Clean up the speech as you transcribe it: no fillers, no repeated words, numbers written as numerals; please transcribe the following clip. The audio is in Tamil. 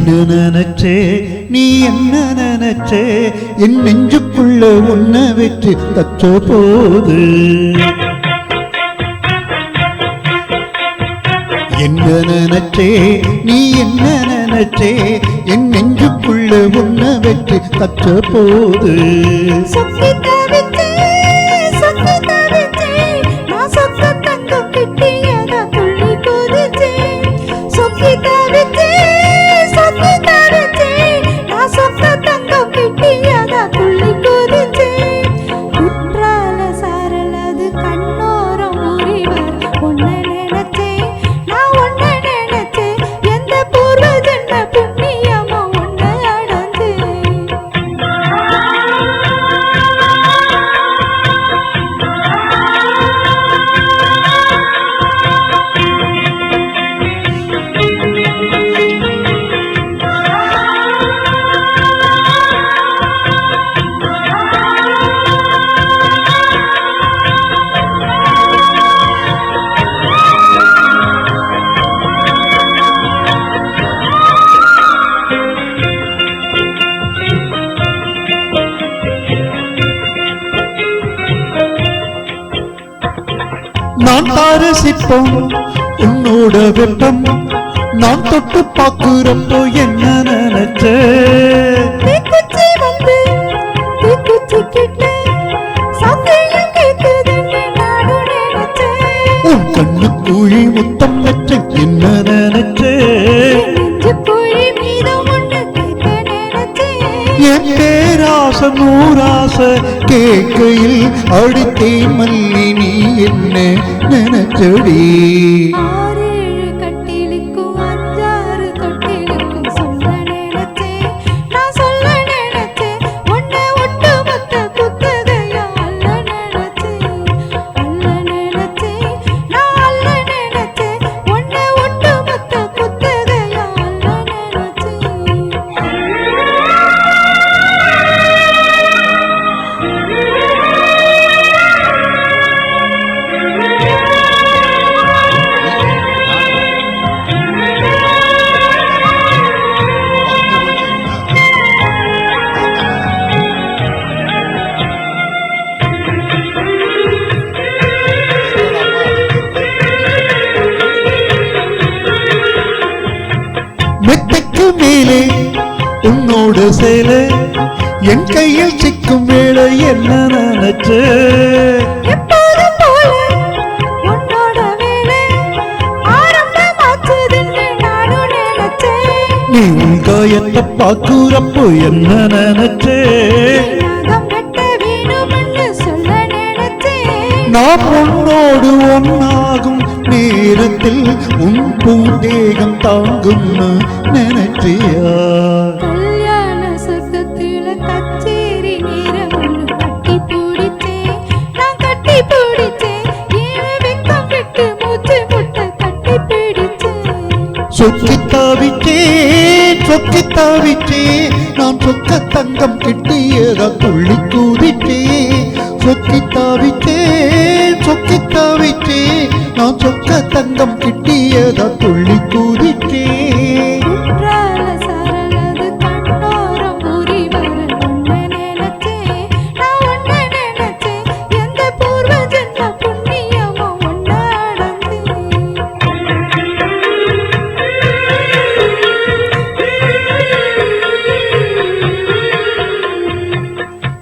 என்ன நினைச்சே நீ என்ன நினைச்சே என் நெஞ்சுக்குள்ள உன்னை வச்சு தச்ச போது என்ன நினைச்சே நீ என்ன நினைச்சே என் நெஞ்சுக்குள்ள உன்னை வச்சு தச்ச போது நான் தார சிற்பம் உன்னோட வெப்பம் நான் தொட்டு பார்க்கிறப்போ என்ன நினைச்ச உன் கண்ணு குழி முத்தம் வச்ச என்ன நினைச்ச என் பேராச நூராச கேட்கையில் அடித்தேன் மல்லி நீ என்ன நினைச்சடி மெத்தைக்கு மேலே உன்னோட சேல என் கையில் சிக்கும் வேளை என்ன நினைச்ச நீ உன் காயத்தை பார்க்கிறப்போ என்ன நினைச்சே நான் உன்னோடு ஒன்னாகும் நேரத்தில் உன் பூந்தேகம் தாங்கும்னு நினைச்சியா கல்யாண சத்தத்துல கச்சேரி நேரம் கட்டி பிடிச்சேன் நான் கட்டி பிடிச்சேன் ஏன் வெக்கம் விட்டு மூச்சு முட்டை கட்டி பிடிச்சேன் சொக்கி தாவிச்சே நான் சொக்க தங்கம் கிட்டியதா துள்ளி கூதிச்சே சொக்கி தாவிச்சே